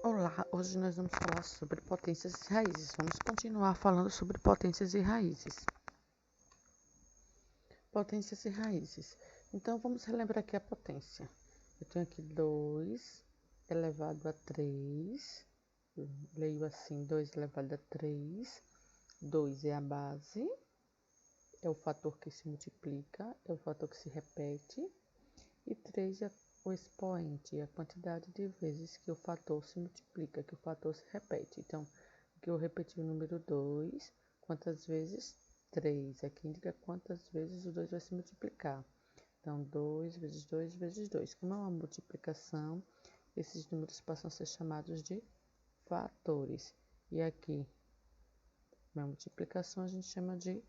Olá, hoje nós vamos falar sobre potências e raízes. Vamos continuar falando sobre potências e raízes. Potências e raízes. Então, vamos relembrar aqui a potência. Eu tenho aqui 2 elevado a 3. Eu leio assim, 2 elevado a 3. 2 é a base, é o fator que se multiplica, é o fator que se repete. E 3 é o expoente, a quantidade de vezes que o fator se multiplica, que o fator se repete. Então, aqui eu repeti o número 2, quantas vezes? 3. Aqui indica quantas vezes o 2 vai se multiplicar. Então, 2 vezes 2 vezes 2. Como é uma multiplicação, esses números passam a ser chamados de fatores. E aqui, na multiplicação, a gente chama de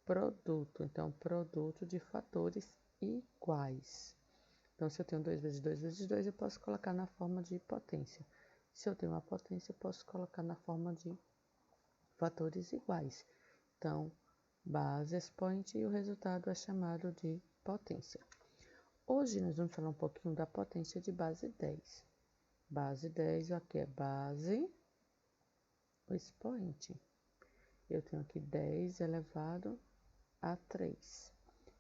produto. Então, produto de fatores iguais. Então, se eu tenho 2 vezes 2 vezes 2, eu posso colocar na forma de potência. Se eu tenho uma potência, eu posso colocar na forma de fatores iguais. Então, base, expoente e o resultado é chamado de potência. Hoje nós vamos falar um pouquinho da potência de base 10. Base 10, aqui é base, o expoente. Eu tenho aqui 10 elevado a 3.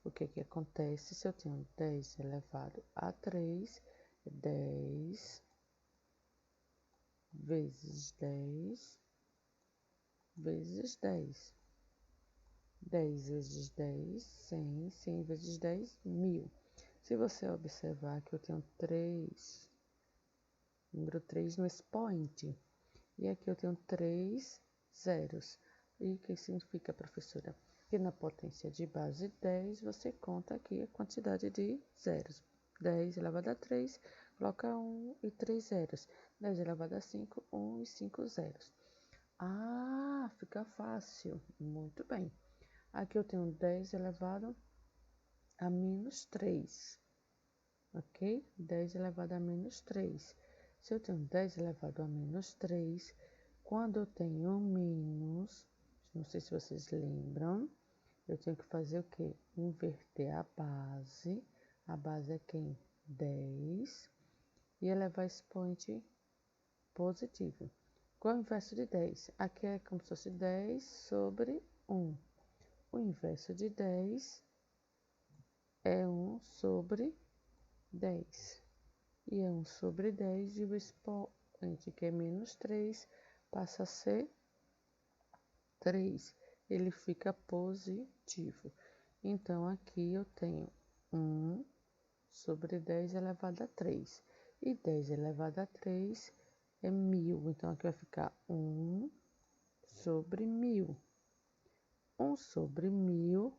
O que acontece se eu tenho 10 elevado a 3? 10 vezes 10 vezes 10. 10 vezes 10, 100. 100 vezes 10, 1000. Se você observar que eu tenho 3, número 3 no expoente. E aqui eu tenho 3 zeros. E o que significa, professora? Que na potência de base 10, você conta aqui a quantidade de zeros. 10 elevado a 3, coloca 1 e 3 zeros. 10 elevado a 5, 1 e 5 zeros. Ah, fica fácil. Muito bem. Aqui eu tenho 10 elevado a menos 3. Ok? 10 elevado a menos 3. Se eu tenho 10 elevado a menos 3, quando eu tenho menos, não sei se vocês lembram, eu tenho que fazer o quê? Inverter a base. A base é quem? 10. E elevar expoente positivo. Qual é o inverso de 10? Aqui é como se fosse 10 sobre 1. O inverso de 10 é 1 sobre 10. E é 1 sobre 10 e o expoente, que é menos 3, passa a ser 3. Ele fica positivo. Então, aqui eu tenho 1 sobre 10 elevado a 3. E 10 elevado a 3 é 1000. Então, aqui vai ficar 1 sobre 1000. 1 sobre 1000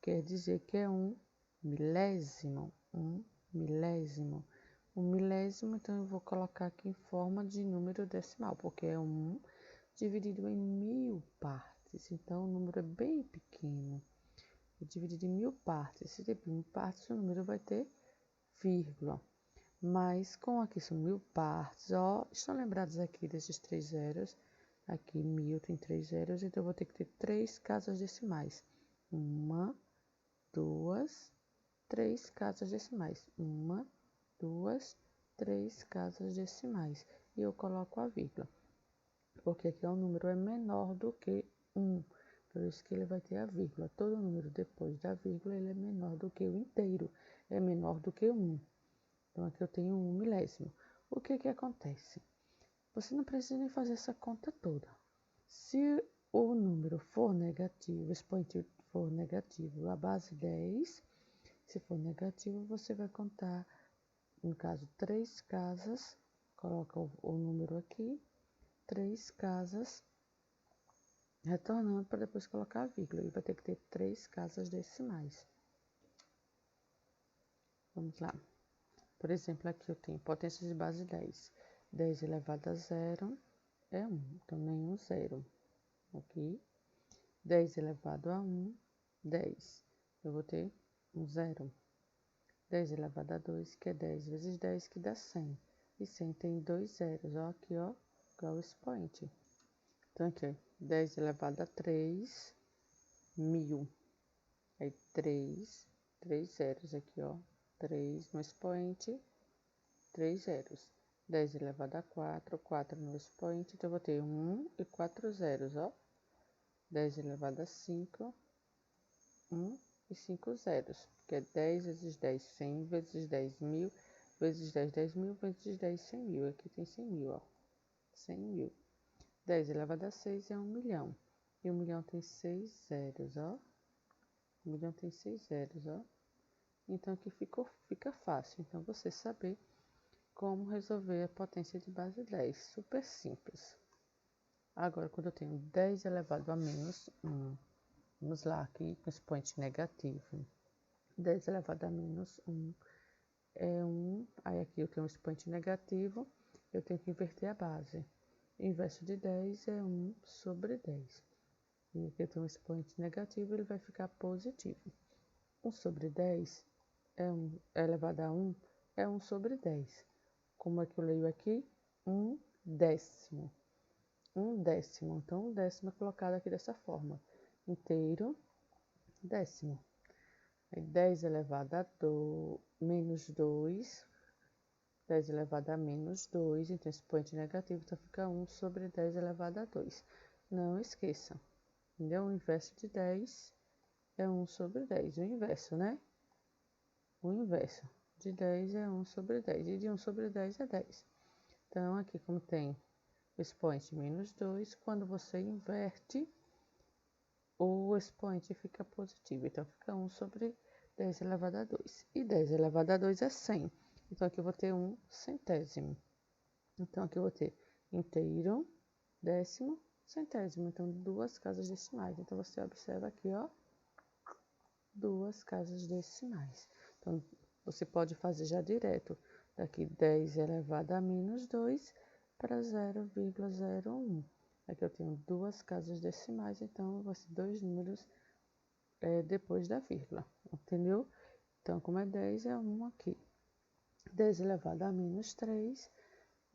quer dizer que é 1 milésimo. 1 milésimo. 1 milésimo, então eu vou colocar aqui em forma de número decimal, porque é 1 dividido em 1000 partes. Então, o número é bem pequeno. É dividido em 1000 partes. Se tem 1000 partes, o número vai ter vírgula. Mas, como aqui são 1000 partes, ó, estão lembrados aqui desses 3 zeros? Aqui 1000 tem 3 zeros, então eu vou ter que ter 3 casas decimais. 1, 2, 3 casas decimais. 1, 2, 3 casas decimais. E eu coloco a vírgula. Porque aqui o número é menor do que 1. Por isso que ele vai ter a vírgula. Todo número depois da vírgula ele é menor do que o inteiro. É menor do que 1. Então, aqui eu tenho 1 milésimo. O que acontece? Você não precisa nem fazer essa conta toda. Se o número for negativo, o expoente for negativo, a base 10, se for negativo, você vai contar, no caso, 3 casas, coloca o número aqui, 3 casas, retornando para depois colocar a vírgula. E vai ter que ter 3 casas decimais. Vamos lá. Por exemplo, aqui eu tenho potência de base 10. 10 elevado a 0 é 1, então nenhum zero. Aqui. 10 elevado a 1, 10. Eu vou ter um zero. 10 elevado a 2, que é 10 vezes 10, que dá 100. E 100 tem 2 zeros, ó, aqui, ó, igual o expoente. Então, aqui, 10 elevado a 3, 1000. Aí, 3 zeros aqui, ó. 3 no expoente, 3 zeros. 10 elevado a 4, 4 no expoente, então eu vou ter 1 e 4 zeros, ó. 10 elevado a 5, 1 e 5 zeros, que é 10 vezes 10, 100 vezes 10, 1000, vezes 10, 10 mil, vezes 10, 100 mil. Aqui tem 100 mil, ó. 100 mil. 10 elevado a 6 é 1 milhão. E 1 milhão tem 6 zeros, ó. 1 milhão tem 6 zeros, ó. Então aqui fica fácil. Então você saber como resolver a potência de base 10. Super simples. Agora, quando eu tenho 10 elevado a menos 1, vamos lá aqui com expoente negativo. 10 elevado a menos 1 é 1. Aí aqui eu tenho um expoente negativo, eu tenho que inverter a base. O inverso de 10 é 1 sobre 10. E aqui eu tenho um expoente negativo, ele vai ficar positivo. 1 sobre 10 é elevado a 1 é 1 sobre 10. Como é que eu leio aqui? 1 décimo. 1 décimo. Então, 1 décimo é colocado aqui dessa forma. Inteiro, décimo. Aí, 10 elevado a menos 2. 10 elevado a menos 2. Então, expoente negativo, então fica 1 sobre 10 elevado a 2. Não esqueçam. Entendeu? O inverso de 10 é 1 sobre 10. O inverso, né? O inverso de 10 é 1 sobre 10. E de 1 sobre 10 é 10. Então, aqui como tem o expoente menos 2, quando você inverte, o expoente fica positivo. Então, fica 1 sobre 10 elevado a 2. E 10 elevado a 2 é 100. Então, aqui eu vou ter 1 centésimo. Então, aqui eu vou ter inteiro, décimo, centésimo. Então, duas casas decimais. Então, você observa aqui, ó, duas casas decimais. Então, você pode fazer já direto. Daqui 10 elevado a menos 2 para 0,01. Aqui eu tenho duas casas decimais, então vai ser dois números depois da vírgula, entendeu? Então, como é 10, é 1 aqui. 10 elevado a menos 3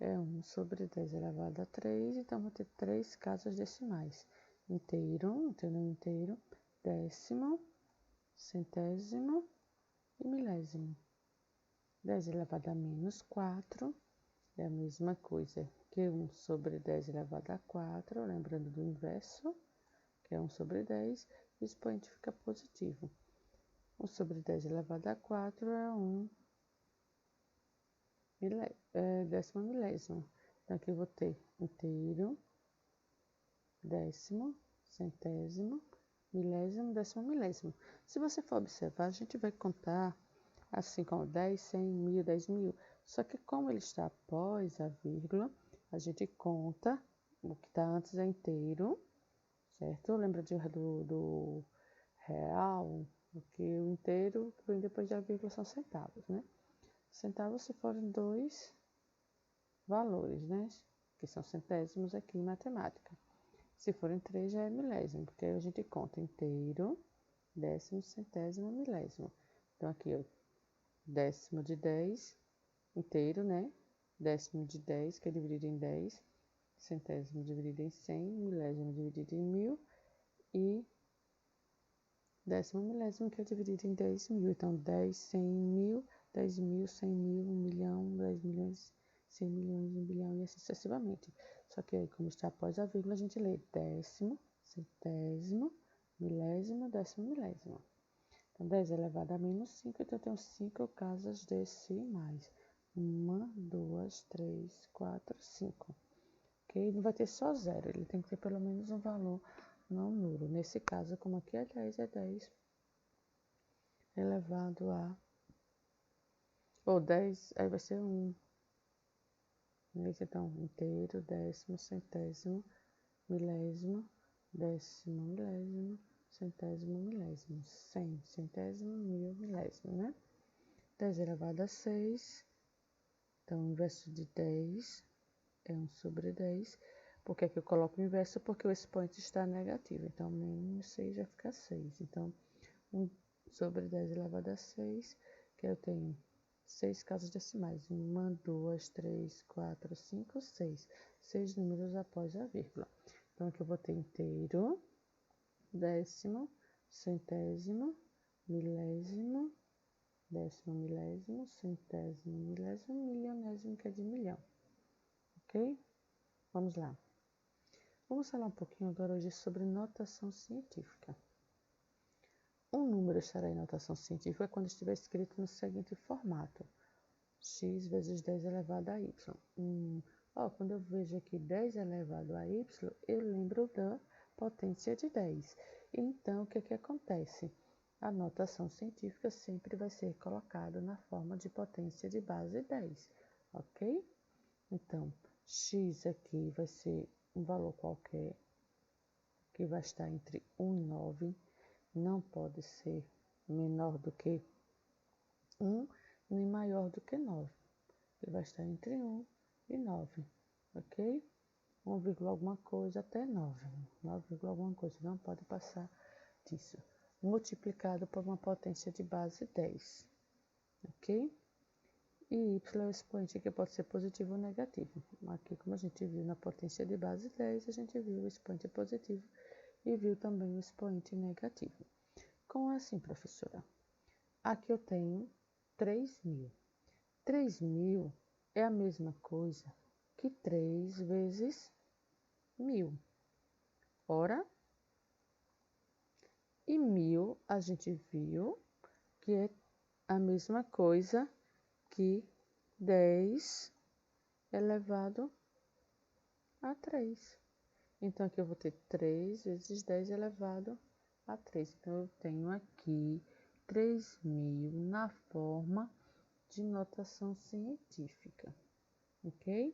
é 1 sobre 10 elevado a 3, então vou ter três casas decimais. Inteiro, inteiro, décimo, centésimo e milésimo. 10 elevado a menos 4 é a mesma coisa que 1 sobre 10 elevado a 4, lembrando do inverso, que é 1 sobre 10, o expoente fica positivo. 1 sobre 10 elevado a 4 é 1 décimo milésimo. Então, aqui eu vou ter inteiro, décimo, centésimo, milésimo, décimo milésimo. Se você for observar, a gente vai contar assim como 10, 100, 1000, 10 mil. Só que como ele está após a vírgula, a gente conta o que está antes é inteiro, certo? Lembra do real? Porque o inteiro que vem depois da vírgula são centavos, né? Centavos se forem dois valores, né? Que são centésimos aqui em matemática. Se forem três, já é milésimo, porque aí a gente conta inteiro, décimo, centésimo, milésimo. Então, aqui, ó, décimo de 10, inteiro, né? Décimo de 10, que é dividido em 10. Centésimo dividido em 100. Milésimo dividido em 1000. E décimo milésimo, que é dividido em 10 mil. Então, 10, 100 mil, 10 mil, 100 mil, 1 milhão, 10 milhões, 100 milhões, 1 bilhão e assim sucessivamente. Só que aí, como está após a vírgula, a gente lê décimo, centésimo, milésimo, décimo milésimo. Então, 10 elevado a menos 5, então eu tenho 5 casas decimais. 1, 2, 3, 4, 5. Ok? Não vai ter só zero, ele tem que ter pelo menos um valor não nulo. Nesse caso, como aqui é 10 elevado a... Ou 10, aí vai ser 1. Nesse, então, inteiro, décimo, centésimo, milésimo, décimo, milésimo, centésimo, milésimo, 100, centésimo, mil, milésimo, né? 10 elevado a 6, então o inverso de 10 é 1 sobre 10. Por que aqui eu coloco o inverso? Porque o expoente está negativo, então menos 6 vai ficar 6. Então, 1 sobre 10 elevado a 6, que eu tenho 6 casas decimais. 1, 2, 3, 4, 5, 6. 6 números após a vírgula. Então, aqui eu vou ter inteiro, décimo, centésimo, milésimo, décimo milésimo, centésimo milésimo, milionésimo, que é de milhão. ok? Vamos lá. Vamos falar um pouquinho agora hoje sobre notação científica. Um número estará em notação científica quando estiver escrito no seguinte formato: x vezes 10 elevado a y. Quando eu vejo aqui 10 elevado a y, eu lembro da potência de 10. Então, o que acontece? A notação científica sempre vai ser colocada na forma de potência de base 10, ok? Então, x aqui vai ser um valor qualquer, que vai estar entre 1 e 9, não pode ser menor do que 1, nem maior do que 9. Ele vai estar entre 1 e 9, ok? 1, alguma coisa até 9. 9, alguma coisa, não pode passar disso. Multiplicado por uma potência de base 10, ok? E y é o expoente que pode ser positivo ou negativo. Aqui, como a gente viu na potência de base 10, a gente viu o expoente positivo e viu também o expoente negativo. Como assim, professora? Aqui eu tenho 3.000. 3.000 é a mesma coisa que 3 vezes 1.000. Ora, e 1.000 a gente viu que é a mesma coisa que 10 elevado a 3. Então, aqui eu vou ter 3 vezes 10 elevado a 3. Então, eu tenho aqui 3.000 na forma de notação científica, ok?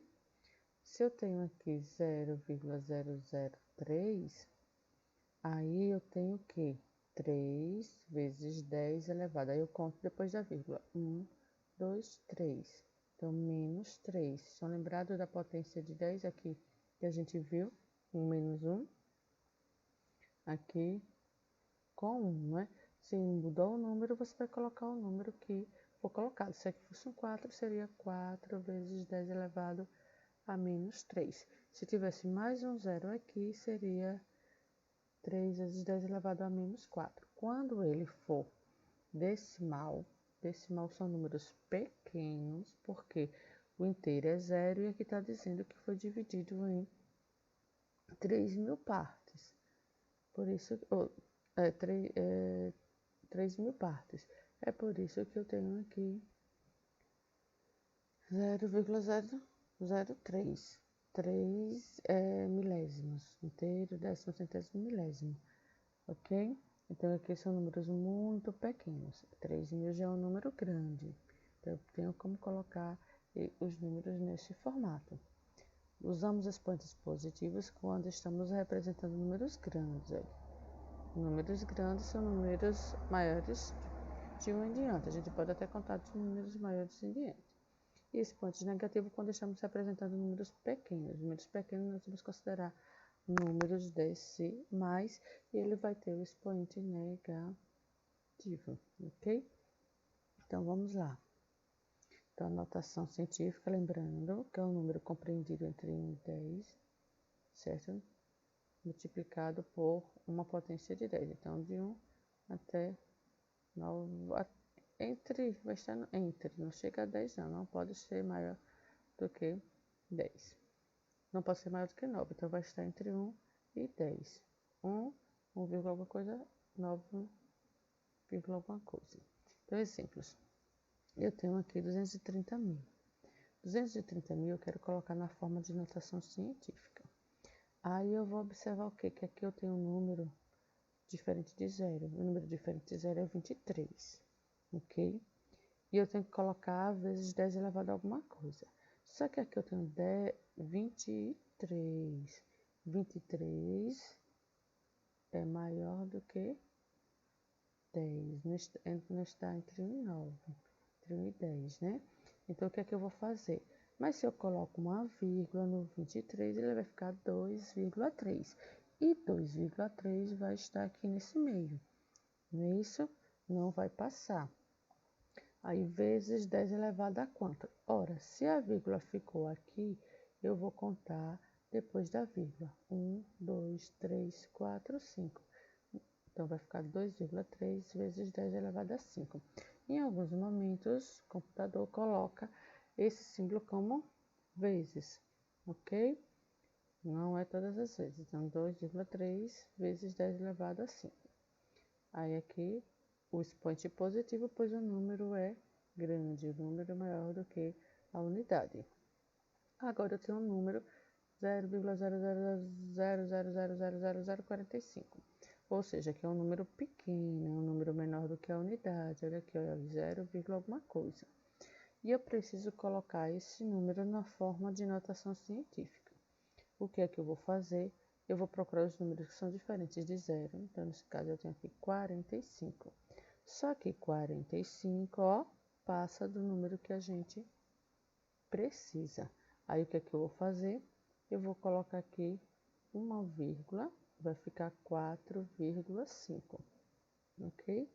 Se eu tenho aqui 0,003, aí eu tenho o quê? 3 vezes 10 elevado. Aí eu conto depois da vírgula. 1, 2, 3. Então, menos 3. Estão lembrados da potência de 10 aqui que a gente viu? 1 menos 1. Aqui com 1, né? Se mudou o número, você vai colocar o número que for colocado. Se aqui fosse um 4, seria 4 vezes 10 elevado a menos 3. Se tivesse mais um zero aqui, seria 3 vezes 10 elevado a menos 4. Quando ele for decimal são números pequenos, porque o inteiro é zero e aqui está dizendo que foi dividido em 3.000 partes. Por isso, 3.000 partes. É por isso que eu tenho aqui 0,003. 3 milésimos, inteiro, décimo, centésimo, milésimo, ok? Então, aqui são números muito pequenos. 3.000 já é um número grande. Então, eu tenho como colocar os números nesse formato. Usamos expoentes positivos quando estamos representando números grandes. Números grandes são números maiores de 1 em diante. A gente pode até contar de números maiores em diante. E expoentes negativos quando estamos representando números pequenos. Números pequenos nós vamos considerar números decimais e ele vai ter o expoente negativo, ok? Então, vamos lá. Então, a notação científica, lembrando que é um número compreendido entre 1 e 10, certo? Multiplicado por uma potência de 10. Então, de 1 até 9, vai estar entre, não chega a 10 não pode ser maior do que 10. Não pode ser maior do que 9, então vai estar entre 1 e 10. 1, 1, alguma coisa, 9, alguma coisa. Então, exemplos. Eu tenho aqui 230.000. 230.000 eu quero colocar na forma de notação científica. Aí eu vou observar o quê? Que aqui eu tenho um número diferente de zero. O número diferente de zero é 23, ok? E eu tenho que colocar vezes 10 elevado a alguma coisa. Só que aqui eu tenho 23. 23 é maior do que 10. Não está entre 1 e 9. Entre 1 e 10, né? Então, o que é que eu vou fazer? Mas se eu coloco uma vírgula no 23, ele vai ficar 2,3. E 2,3 vai estar aqui nesse meio. Não é isso? Não vai passar. Aí, vezes 10 elevado a quanto? Ora, se a vírgula ficou aqui, eu vou contar depois da vírgula. 1, 2, 3, 4, 5. Então, vai ficar 2,3 vezes 10 elevado a 5. Em alguns momentos, o computador coloca esse símbolo como vezes. ok? Não é todas as vezes. Então, 2,3 vezes 10 elevado a 5. Aí aqui, o expoente positivo, pois o número é grande, o número é maior do que a unidade. Agora eu tenho um número 0,000000045, ou seja, que é um número pequeno, é um número menor do que a unidade. Olha aqui, olha, 0, alguma coisa. E eu preciso colocar esse número na forma de notação científica. O que é que eu vou fazer? Eu vou procurar os números que são diferentes de zero. Então, nesse caso, eu tenho aqui 45. Só que 45, ó, passa do número que a gente precisa. Aí, o que é que eu vou fazer? Eu vou colocar aqui uma vírgula, vai ficar 4,5, ok?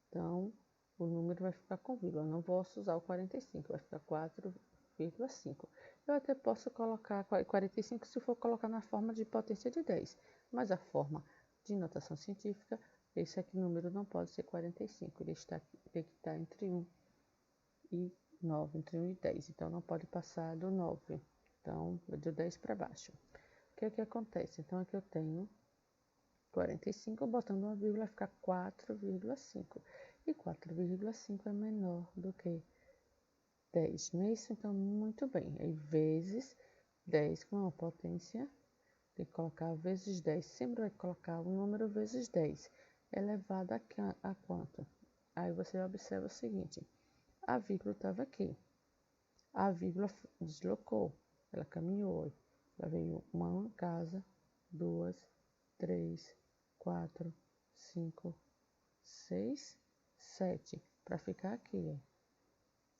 Então, o número vai ficar com vírgula, não posso usar o 45, vai ficar 4,5. Eu até posso colocar 45 se for colocar na forma de potência de 10, mas a forma de notação científica, esse aqui número não pode ser 45, ele tem que estar entre 1 e 9, entre 1 e 10, então não pode passar do 9, então do 10 para baixo. O que é que acontece? Então aqui eu tenho 45, botando uma vírgula, fica 4,5. E 4,5 é menor do que 10, não é isso? Então, muito bem. Aí, vezes 10 com uma potência, tem que colocar vezes 10. Sempre vai colocar o número vezes 10, elevado a quanto? Aí, você observa o seguinte. A vírgula estava aqui. A vírgula deslocou. Ela caminhou. Ela veio uma casa, duas, 3, 4, 5, 6, 7. Para ficar aqui, ó.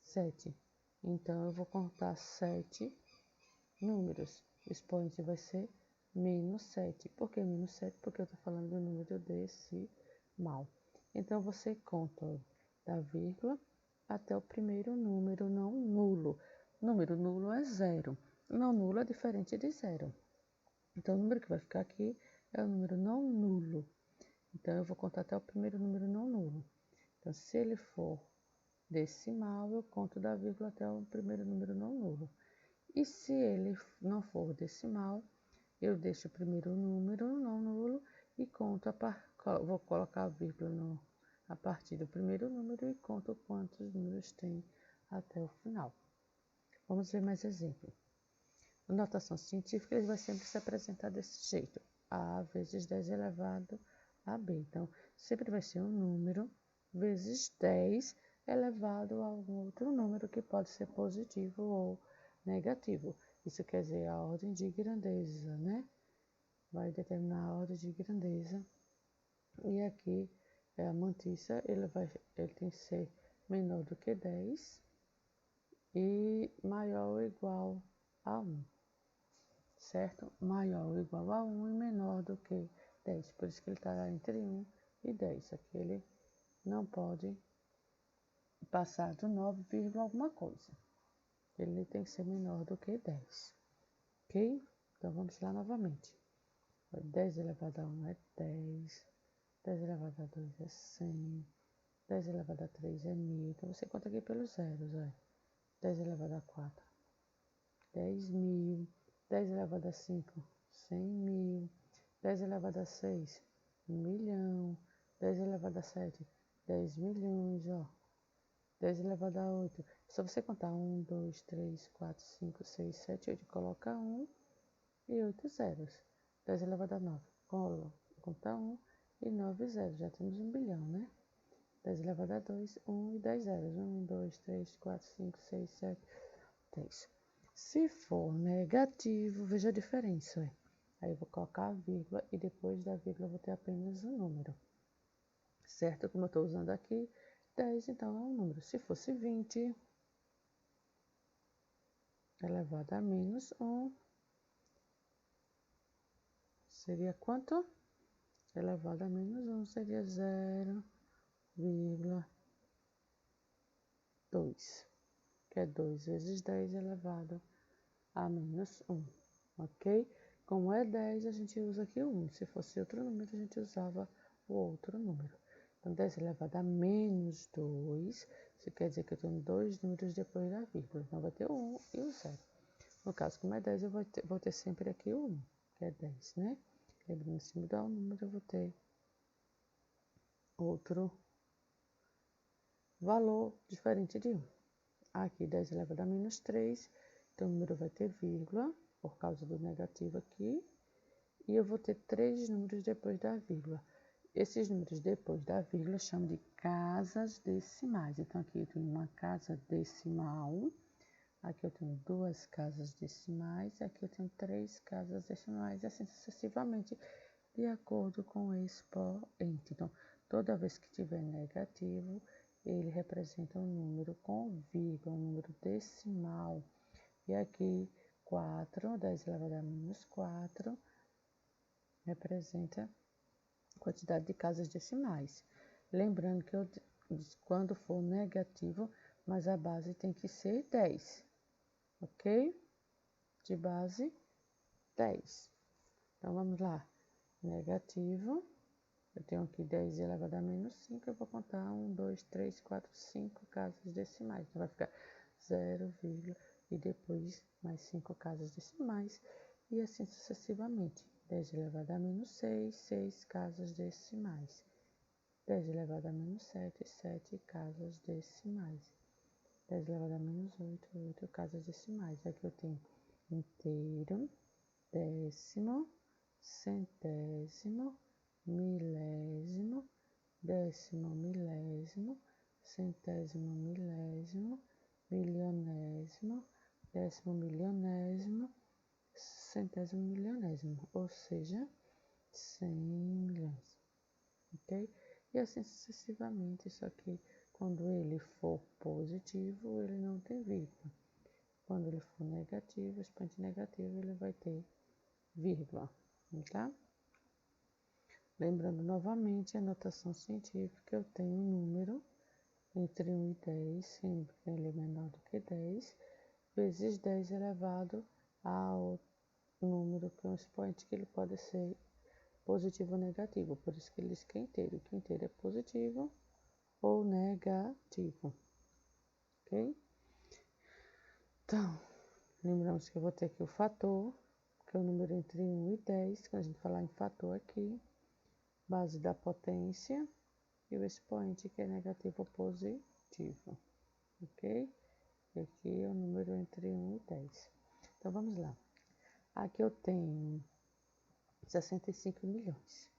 7. Então, eu vou contar 7 números. O expoente vai ser menos 7. Por que menos 7? Porque eu estou falando do número decimal. Então, você conta, ó, da vírgula até o primeiro número não nulo. Número nulo é 0. Não nulo é diferente de 0. Então, o número que vai ficar aqui é o número não nulo. Então, eu vou contar até o primeiro número não nulo. Então, se ele for decimal, eu conto da vírgula até o primeiro número não nulo. E se ele não for decimal, eu deixo o primeiro número não nulo e conto vou colocar a vírgula a partir do primeiro número e conto quantos números tem até o final. Vamos ver mais exemplo. Na notação científica, ele vai sempre se apresentar desse jeito. A vezes 10 elevado a b. Então, sempre vai ser um número vezes 10 elevado a algum outro número que pode ser positivo ou negativo. Isso quer dizer a ordem de grandeza, né? Vai determinar a ordem de grandeza. E aqui é a mantícia, ele tem que ser menor do que 10 e maior ou igual a 1. Certo? Maior ou igual a 1 e menor do que 10. Por isso que ele está entre 1 e 10. Aqui ele não pode passar do 9, alguma coisa. Ele tem que ser menor do que 10. Ok? Então vamos lá novamente. 10 elevado a 1 é 10. 10 elevado a 2 é 100. 10 elevado a 3 é 1000. Então você conta aqui pelos zeros. 10 elevado a 4, 10.000. 10 elevado a 5, 100.000. 10 elevado a 6, 1.000.000. 10 elevado a 7, 10 milhões, ó. 10 elevado a 8, só você contar 1, 2, 3, 4, 5, 6, 7, 8, coloca 1 e 8 zeros. 10 elevado a 9, conta 1 e 9 zeros, já temos 1 bilhão, né? 10 elevado a 2, 1 e 10 zeros. 1, 2, 3, 4, 5, 6, 7, 10. Se for negativo, veja a diferença. Aí eu vou colocar a vírgula e depois da vírgula eu vou ter apenas um número. Certo? Como eu estou usando aqui, 10, então é um número. Se fosse 20 elevado a menos 1, seria quanto? Elevado a menos 1 seria 0,2, que é 2 vezes 10 elevado a menos 1, ok? Como é 10, a gente usa aqui o 1. Se fosse outro número, a gente usava o outro número. Então, 10 elevado a menos 2, isso quer dizer que eu tenho dois números depois da vírgula. Então, vai ter o 1 e o 0. No caso, como é 10, eu vou ter sempre aqui o 1, que é 10, né? Lembrando, se mudar o número, eu vou ter outro valor diferente de 1. Aqui, 10 elevado a menos 3, então o número vai ter vírgula, por causa do negativo aqui, e eu vou ter 3 números depois da vírgula. Esses números depois da vírgula eu chamo de casas decimais. Então, aqui eu tenho uma casa decimal, aqui eu tenho 2 casas decimais, aqui eu tenho 3 casas decimais, e assim sucessivamente, de acordo com o expoente. Então, toda vez que tiver negativo, ele representa um número com vírgula, um número decimal. E aqui, 4, 10 elevado a menos 4, representa a quantidade de casas decimais. Lembrando que quando for negativo, mas a base tem que ser 10, ok? De base, 10. Então, vamos lá. Negativo, eu tenho aqui 10 elevado a menos 5, eu vou contar 1, 2, 3, 4, 5 casas decimais. Então, vai ficar 0, e depois mais 5 casas decimais, e assim sucessivamente. 10 elevado a menos 6, 6 casas decimais. 10 elevado a menos 7, 7 casas decimais. 10 elevado a menos 8, 8 casas decimais. Aqui eu tenho inteiro, décimo, centésimo, milésimo, décimo milésimo, centésimo milésimo, milionésimo, décimo milionésimo, centésimo milionésimo, ou seja, 100 milhões, ok? E assim sucessivamente, só que quando ele for positivo, ele não tem vírgula. Quando ele for negativo, expoente negativo, ele vai ter vírgula, tá? Lembrando novamente a notação científica, eu tenho um número entre 1 e 10, sempre que ele é menor do que 10, vezes 10 elevado ao número que é um expoente, que ele pode ser positivo ou negativo, por isso que ele diz que é inteiro é positivo ou negativo, ok? Então, lembramos que eu vou ter aqui o fator, que é o número entre 1 e 10, quando a gente falar em fator aqui, base da potência, e o expoente, que é negativo ou positivo, ok? E aqui é o número entre 1 e 10. Então, vamos lá. Aqui eu tenho 65 milhões.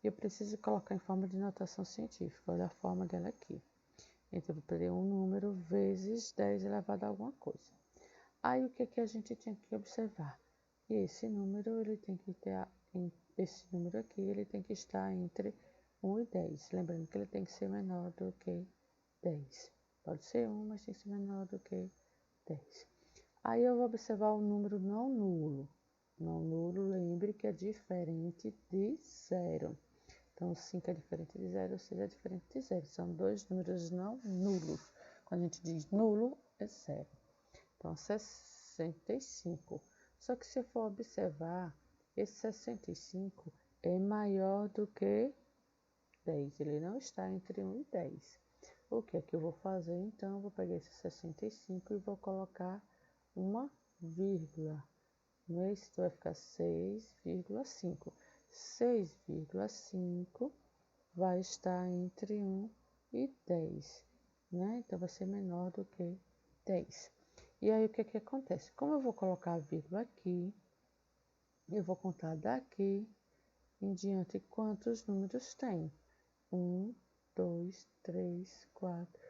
Eu preciso colocar em forma de notação científica. Olha a forma dela aqui. Então, eu vou perder um número vezes 10 elevado a alguma coisa. Aí, o que a gente tinha que observar? Que esse número, ele tem que ter, esse número aqui, ele tem que estar entre 1 e 10. Lembrando que ele tem que ser menor do que 10. Pode ser 1, mas tem que ser menor do que 10. Aí eu vou observar o número não nulo. Não nulo, lembre que é diferente de 0. Então, 5 é diferente de 0, 6 é diferente de 0. São dois números não nulos. Quando a gente diz nulo, é 0. Então, 65. Só que se eu for observar, esse 65 é maior do que 10. Ele não está entre 1 e 10. O que é que eu vou fazer? Então, eu vou pegar esse 65 e vou colocar uma vírgula. No êxito vai ficar 6,5. 6,5 vai estar entre 1 e 10, né? Então, vai ser menor do que 10. E aí, o que é que acontece? Como eu vou colocar a vírgula aqui, eu vou contar daqui em diante quantos números tem. 1, 2, 3, 4,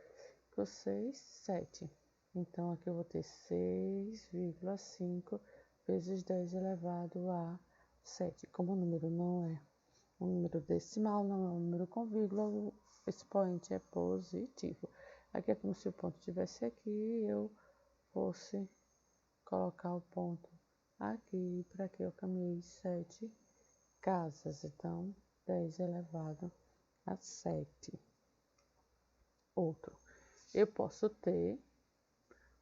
5, 6, 7. Então, aqui eu vou ter 6,5 vezes 10 elevado a 7. Como o número não é um número decimal, não é um número com vírgula, o expoente é positivo. Aqui é como se o ponto estivesse aqui e eu fosse colocar o ponto aqui, para que eu caminhei 7 casas. Então, 10 elevado a 7. Outro. Eu posso ter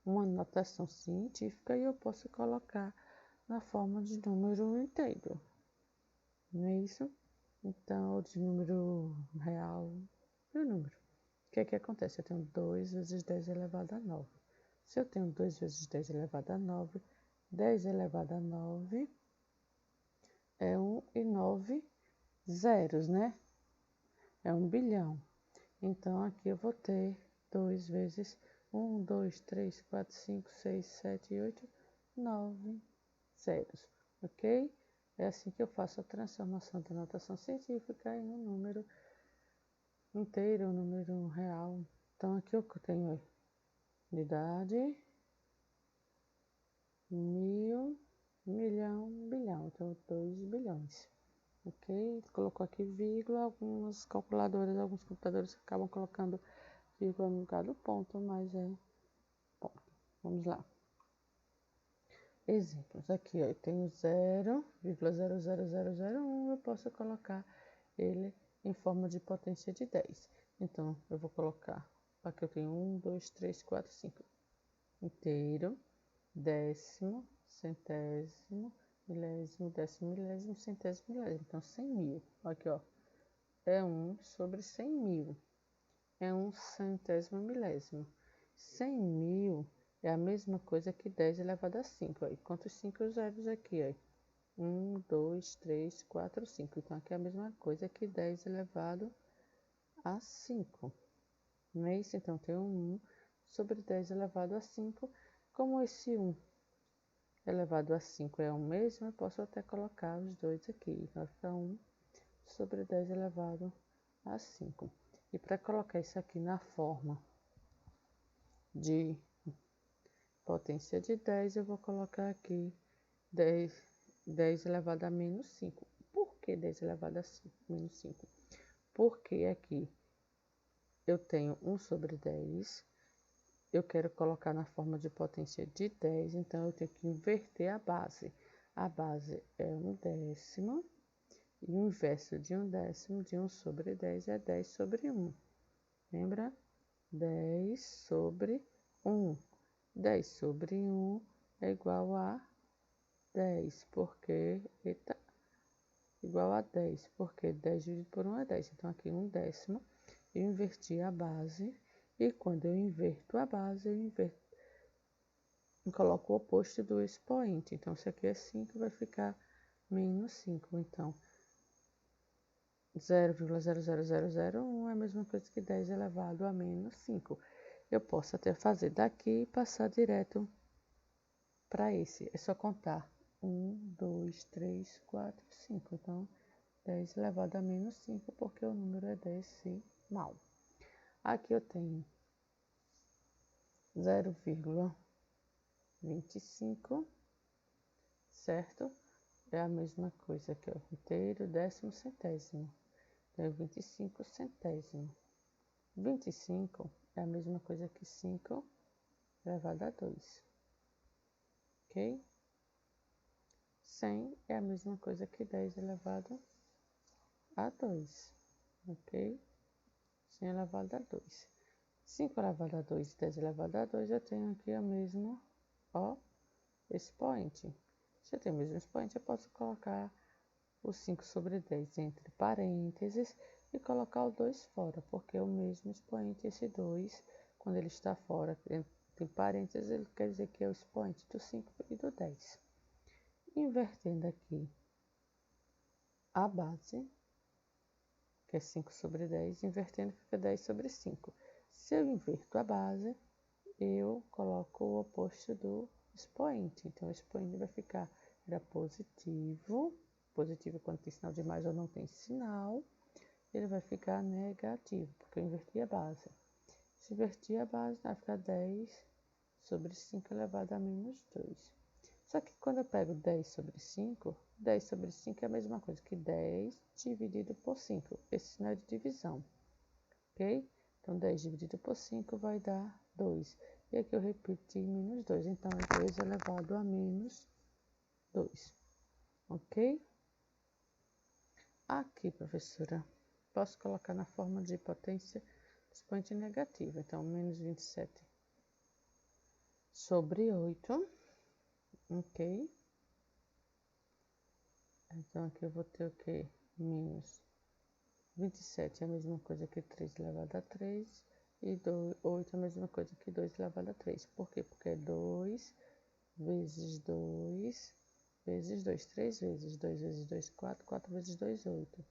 uma notação científica e eu posso colocar na forma de número inteiro. Não é isso? Então, de número real, e o número. O que é que acontece? Eu tenho 2 vezes 10 elevado a 9. Se eu tenho 2 vezes 10 elevado a 9, 10 elevado a 9 é 1 e 9 zeros, né? É 1 bilhão. Então, aqui eu vou ter 2 vezes 1, 2, 3, 4, 5, 6, 7, 8, 9 zeros, ok? É assim que eu faço a transformação da notação científica em um número inteiro, um número real. Então, aqui eu tenho unidade, mil, milhão, bilhão. Então, 2 bilhões. Ok? Colocou aqui vírgula. Algumas calculadoras, alguns computadores acabam colocando vírgula no lugar do ponto, mas é ponto. Vamos lá. Exemplos. Aqui, ó, eu tenho 0,00001. Eu posso colocar ele em forma de potência de 10. Então, eu vou colocar, aqui eu tenho 1, 2, 3, 4, 5. Inteiro, décimo, centésimo, milésimo, décimo, milésimo, centésimo, milésimo. Então, 100 mil. Aqui, ó, é 1 sobre 100 mil. É um centésimo milésimo. 100 mil é a mesma coisa que 10 elevado a 5. Aí, quantos 5 zeros aqui? Ó? 1, 2, 3, 4, 5. Então, aqui é a mesma coisa que 10 elevado a 5. Não é isso? Então, tem um 1 sobre 10 elevado a 5. Como esse 1 elevado a 5 é o mesmo, eu posso até colocar os dois aqui. Vai ficar 1 sobre 10 elevado a 5. E para colocar isso aqui na forma de potência de 10, eu vou colocar aqui 10 elevado a menos 5. Por que 10 elevado a menos 5? Porque aqui eu tenho 1 sobre 10. Eu quero colocar na forma de potência de 10, então eu tenho que inverter a base. A base é 1/10, e o inverso de 1/10 de 1 sobre 10 é 10 sobre 1. Lembra? 10 sobre 1. 10 sobre 1 é igual a 10, porque, igual a 10, porque 10 dividido por 1 é 10. Então, aqui 1/10, eu inverti a base, e quando eu inverto a base, eu coloco o oposto do expoente. Então, se aqui é 5, vai ficar menos 5. Então, 0,00001 é a mesma coisa que 10 elevado a menos 5. Eu posso até fazer daqui e passar direto para esse. É só contar 1, 2, 3, 4, 5. Então, 10 elevado a menos 5, porque o número é decimal. Aqui eu tenho 0,25, certo? É a mesma coisa que o inteiro, décimo, centésimo. Então, é 25 centésimo. 25 é a mesma coisa que 5 elevado a 2. Ok? 100 é a mesma coisa que 10 elevado a 2. Ok? 100 elevado a 2. 5 elevado a 2 e 10 elevado a 2, eu tenho aqui o mesmo, ó, expoente. Se eu tenho o mesmo expoente, eu posso colocar o 5 sobre 10 entre parênteses e colocar o 2 fora, porque é o mesmo expoente, esse 2, quando ele está fora, tem parênteses, ele quer dizer que é o expoente do 5 e do 10. Invertendo aqui a base, que é 5 sobre 10, invertendo fica 10 sobre 5. Se eu inverto a base, eu coloco o oposto do expoente. Então, o expoente vai ficar, era positivo quando tem sinal de mais ou não tem sinal, ele vai ficar negativo, porque eu inverti a base. Se invertir a base, vai ficar 10 sobre 5 elevado a menos 2. Só que quando eu pego 10 sobre 5, 10 sobre 5 é a mesma coisa que 10 dividido por 5. Esse sinal é de divisão, ok? Então, 10 dividido por 5 vai dar 2. E aqui eu repeti menos 2. Então, é 2 elevado a menos 2. Ok? Aqui, professora, posso colocar na forma de potência expoente negativa. Então, menos 27 sobre 8. Ok? Então, aqui eu vou ter o quê? Menos 27 é a mesma coisa que 3 elevado a 3. E 8 é a mesma coisa que 2 elevado a 3. Por quê? Porque é 2 vezes 2, vezes 2, 3 vezes. 2 vezes 2, 4, 4 vezes 2, 8.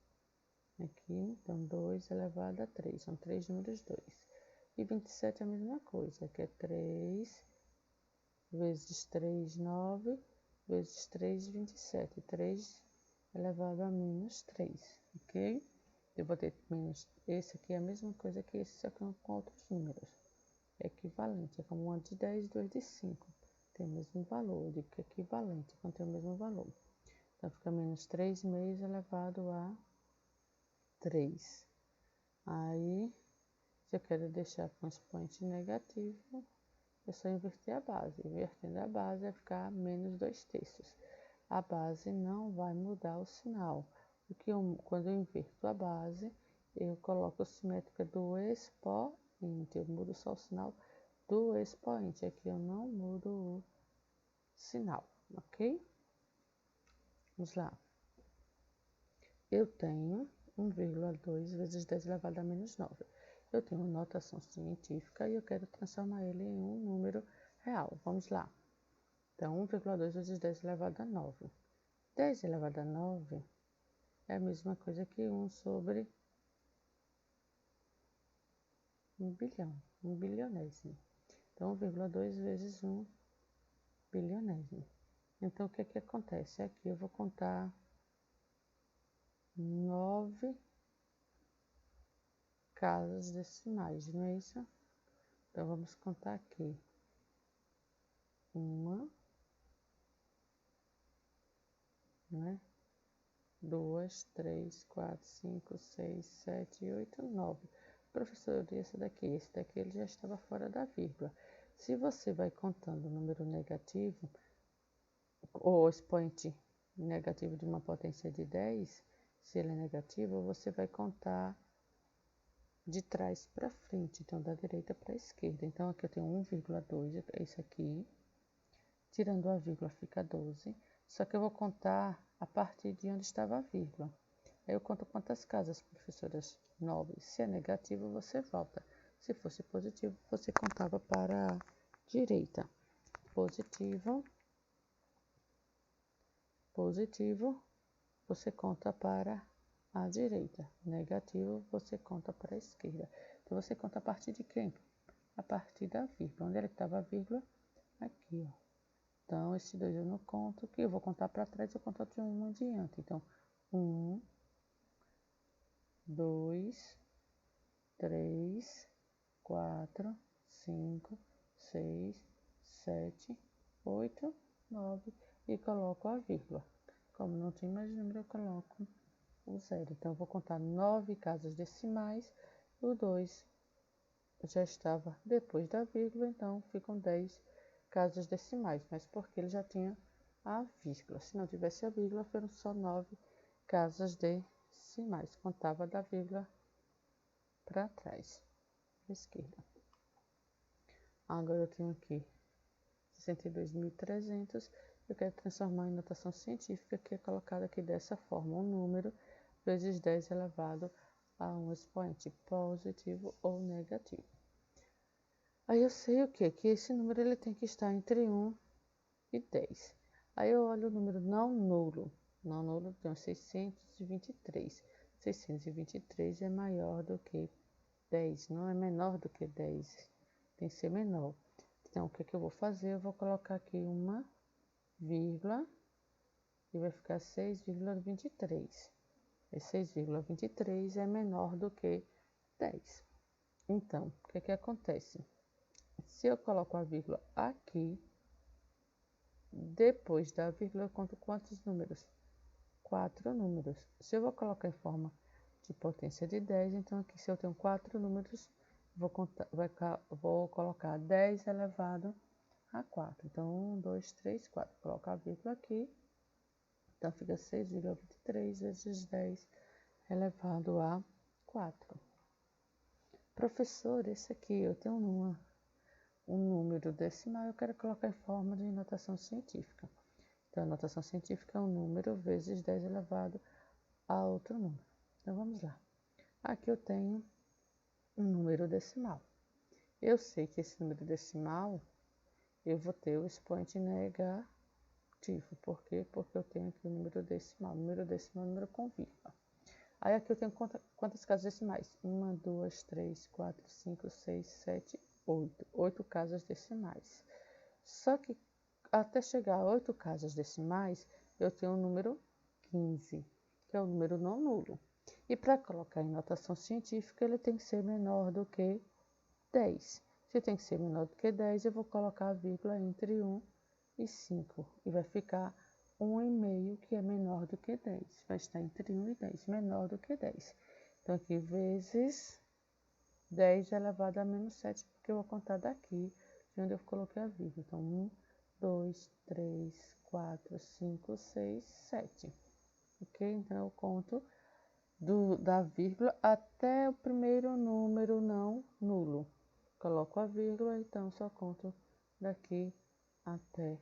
Aqui, então, 2 elevado a 3, são 3 números 2. E 27 é a mesma coisa, que é 3 vezes 3, 9, vezes 3, 27. 3 elevado a menos 3, ok? Eu vou ter menos, esse aqui é a mesma coisa que esse, só que com outros números. É equivalente, é como 1 de 10 e 2 de 5. Tem o mesmo valor, eu digo que é equivalente, quando tem o mesmo valor. Então, fica menos 3 meios elevado a 3. Aí, se eu quero deixar com expoente negativo, é só inverter a base. Invertendo a base, vai ficar menos 2 terços. A base não vai mudar o sinal. Porque quando eu inverto a base, eu coloco a simétrica do expoente. Eu mudo só o sinal do expoente. Aqui eu não mudo o sinal, ok? Vamos lá. Eu tenho 1,2 vezes 10 elevado a menos 9. Eu tenho uma notação científica e eu quero transformar ele em um número real. Vamos lá. Então, 1,2 vezes 10 elevado a 9. 10 elevado a 9 é a mesma coisa que 1 sobre 1 bilhão, 1 bilionésimo. Então, 1,2 vezes 1 bilionésimo. Então, o que é que acontece? Aqui eu vou contar 9 casas decimais, não é isso? Então, vamos contar aqui. 1, né? 2, 3, 4, 5, 6, 7, 8, 9. Professor, esse daqui ele já estava fora da vírgula. Se você vai contando o número negativo, ou expoente negativo de uma potência de 10, se ele é negativo, você vai contar de trás para frente, então da direita para a esquerda. Então aqui eu tenho 1,2, é isso aqui. Tirando a vírgula fica 12, só que eu vou contar a partir de onde estava a vírgula. Aí eu conto quantas casas, professoras? 9. Se é negativo, você volta. Se fosse positivo, você contava para a direita. Positivo, positivo, você conta para a direita. Negativo, você conta para a esquerda. Então, você conta a partir de quem? A partir da vírgula. Onde é que estava a vírgula? Aqui, ó. Então, esse 2 eu não conto, que eu vou contar para trás, eu conto de 1 adiante. Então, 1, 2, 3, 4, 5, 6, 7, 8, 9 e coloco a vírgula. Como não tem mais número, eu coloco o 0. Então, eu vou contar 9 casas decimais. O 2 já estava depois da vírgula, então ficam 10 casas decimais, mas porque ele já tinha a vírgula. Se não tivesse a vírgula, foram só 9 casas decimais. Contava da vírgula para trás, para a esquerda. Agora eu tenho aqui 62.300. Eu quero transformar em notação científica, que é colocada aqui dessa forma: um número vezes 10 elevado a um expoente positivo ou negativo. Aí eu sei o quê? Que esse número ele tem que estar entre 1 e 10. Aí eu olho o número não nulo. Não nulo tem 623. 623 é maior do que 10, não é menor do que 10. Tem que ser menor. Então, o que é que eu vou fazer? Eu vou colocar aqui uma vírgula e vai ficar 6,23. E 6,23 é menor do que 10. Então, o que é que acontece? Se eu coloco a vírgula aqui, depois da vírgula eu conto quantos números? 4 números. Se eu vou colocar em forma de potência de 10, então aqui se eu tenho 4 números, vou colocar 10 elevado a 4. Então, 1, 2, 3, 4. Colocar a vírgula aqui. Então, fica 6,23 vezes 10 elevado a 4. Professor, esse aqui eu tenho um número decimal, eu quero colocar em forma de notação científica. Então, a notação científica é um número vezes 10 elevado a outro número. Então, vamos lá. Aqui eu tenho um número decimal. Eu sei que esse número decimal, eu vou ter o expoente negativo. Por quê? Porque eu tenho aqui o número decimal. Número decimal é número com vírgula. Aí aqui eu tenho quantas casas decimais? 1, 2, 3, 4, 5, 6, 7, 8. 8 casas decimais. Só que até chegar a 8 casas decimais, eu tenho o número 15, que é o número não nulo. E para colocar em notação científica, ele tem que ser menor do que 10. Se tem que ser menor do que 10, eu vou colocar a vírgula entre 1 e 5. E vai ficar 1,5, que é menor do que 10. Vai estar entre 1 e 10, menor do que 10. Então, aqui, vezes 10 elevado a menos 7, porque eu vou contar daqui, de onde eu coloquei a vírgula. Então, 1, 2, 3, 4, 5, 6, 7. Ok? Então, eu conto da vírgula até o primeiro número não nulo. Coloco a vírgula, então só conto daqui até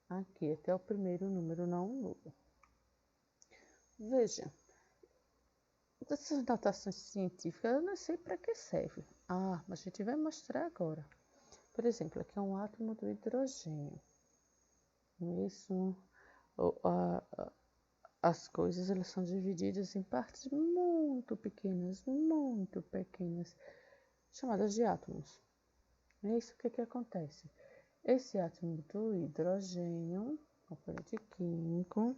aqui, até o primeiro número não nulo. Veja, essas notações científicas eu não sei para que serve. Mas a gente vai mostrar agora. Por exemplo, aqui é um átomo do hidrogênio. Isso, as coisas elas são divididas em partes muito pequenas, chamadas de átomos. É isso que acontece. Esse átomo do hidrogênio, componente químico,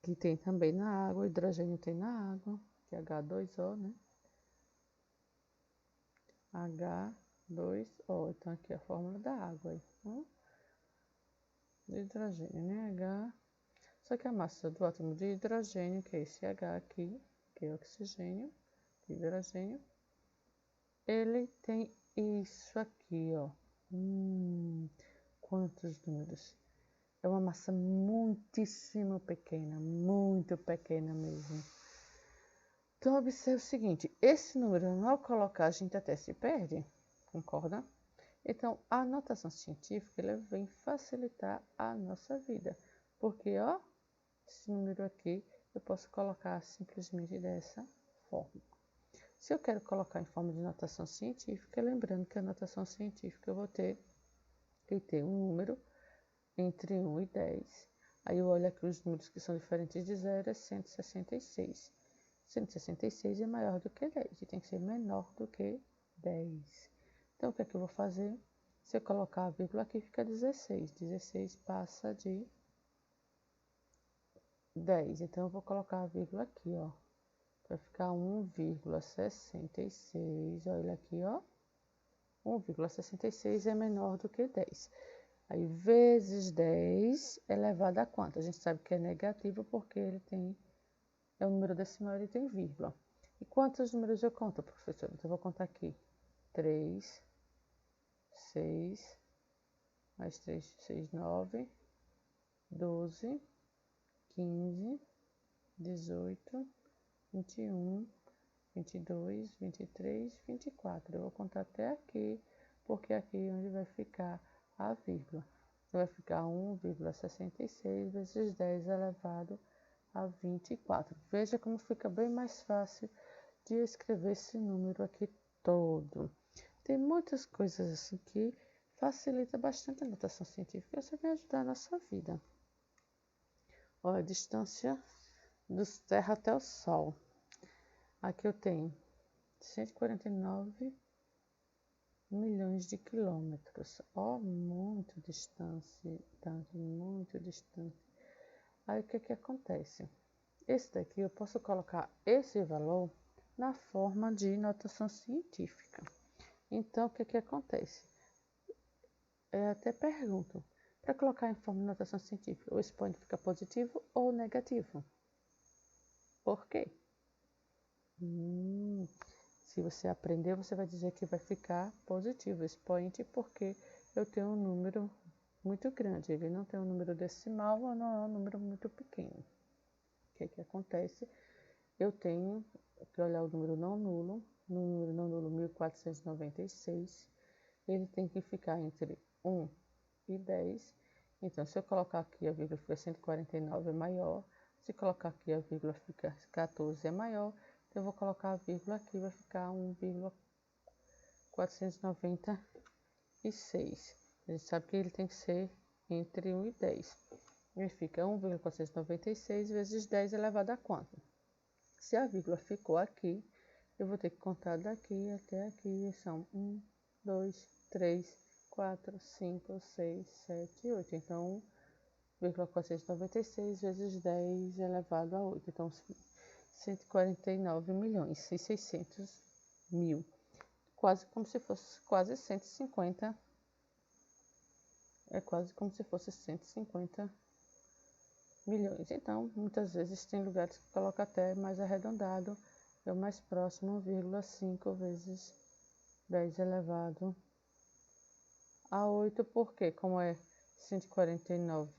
que tem também na água, o hidrogênio tem na água, que é H2O, né? H2O, então aqui é a fórmula da água aí, do hidrogênio, né? H. Só que a massa do átomo de hidrogênio, que é esse H aqui, que é oxigênio, hidrogênio, ele tem isso aqui, ó. Quantos números? É uma massa muitíssimo pequena, muito pequena mesmo. Então, observe o seguinte, esse número, ao colocar, a gente até se perde, concorda? Então, a notação científica, ela vem facilitar a nossa vida, porque, ó, esse número aqui, eu posso colocar simplesmente dessa forma. Se eu quero colocar em forma de notação científica, lembrando que a notação científica eu vou ter que ter um número entre 1 e 10. Aí eu olho aqui os números que são diferentes de 0, é 166. 166 é maior do que 10 e tem que ser menor do que 10. Então, o que é que eu vou fazer? Se eu colocar a vírgula aqui, fica 16. 16 passa de 10. Então, eu vou colocar a vírgula aqui, ó. Vai ficar 1,66. Olha aqui, ó. 1,66 é menor do que 10. Aí, vezes 10 elevado a quanto? A gente sabe que é negativo porque ele é um número decimal, ele tem vírgula. E quantos números eu conto, professor? Então, eu vou contar aqui. 3, 6, mais 3, 6, 9, 12, 15, 18, 21, 22, 23, 24. Eu vou contar até aqui, porque aqui é onde vai ficar a vírgula. Então, vai ficar 1,66 vezes 10 elevado a 24. Veja como fica bem mais fácil de escrever esse número aqui todo. Tem muitas coisas assim que facilita bastante a notação científica. Isso vai ajudar a nossa vida. Olha a distância da Terra até o Sol. Aqui eu tenho 149 milhões de quilômetros. Muito distante, muito distante. Aí o que acontece? Esse daqui eu posso colocar esse valor na forma de notação científica. Então, o que acontece? Eu até pergunto, para colocar em forma de notação científica, o expoente fica positivo ou negativo? Por quê? Se você aprender, você vai dizer que vai ficar positivo o expoente, porque eu tenho um número muito grande. Ele não tem um número decimal ou não é um número muito pequeno. O que acontece? Eu tenho que olhar o número não nulo. No número não nulo 1496, ele tem que ficar entre 1 e 10. Então, se eu colocar aqui a vírgula fica 149 é maior. Se colocar aqui a vírgula fica 14 é maior. Então, eu vou colocar a vírgula aqui, vai ficar 1,496. e 6. A gente sabe que ele tem que ser entre 1 e 10. E fica 1,496 vezes 10 elevado a quanto? Se a vírgula ficou aqui, eu vou ter que contar daqui até aqui. São 1, 2, 3, 4, 5, 6, 7, 8. Então, 1,496 vezes 10 elevado a 8. Então, 149 milhões e 600 mil. Quase como se fosse quase 150. É quase como se fosse 150 milhões. Então, muitas vezes tem lugares que coloca até mais arredondado, é o mais próximo, 1,5 vezes 10 elevado a 8, porque como é 149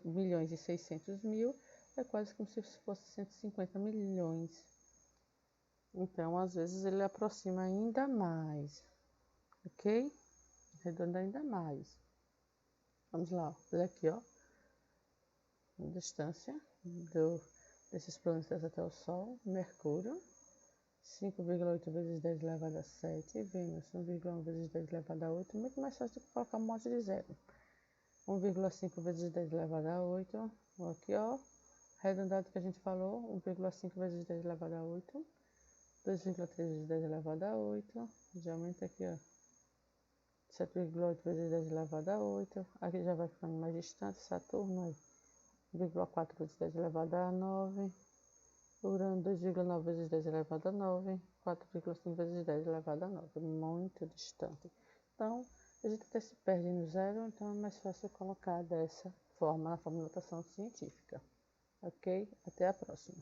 milhões e 600 mil, é quase como se fosse 150 milhões. Então, às vezes ele aproxima ainda mais, ok? Arredonda ainda mais. Vamos lá, olha aqui, ó. A distância desses planetas até o Sol: Mercúrio, 5,8 vezes 10 elevado a 7, Vênus, 1,1 vezes 10 elevado a 8, muito mais fácil de colocar um monte de zero. 1,5 vezes 10 elevado a 8, aqui ó, arredondado que a gente falou, 1,5 vezes 10 elevado a 8, 2,3 vezes 10 elevado a 8, já aumenta aqui ó, 7,8 vezes 10 elevado a 8, aqui já vai ficando mais distante, Saturno aí. 1,4 vezes 10 elevado a 9, Urano 2,9 vezes 10 elevado a 9, 4,5 vezes 10 elevado a 9, muito distante. Então, a gente até se perde no zero, então é mais fácil colocar dessa forma na formatação científica. Ok? Até a próxima.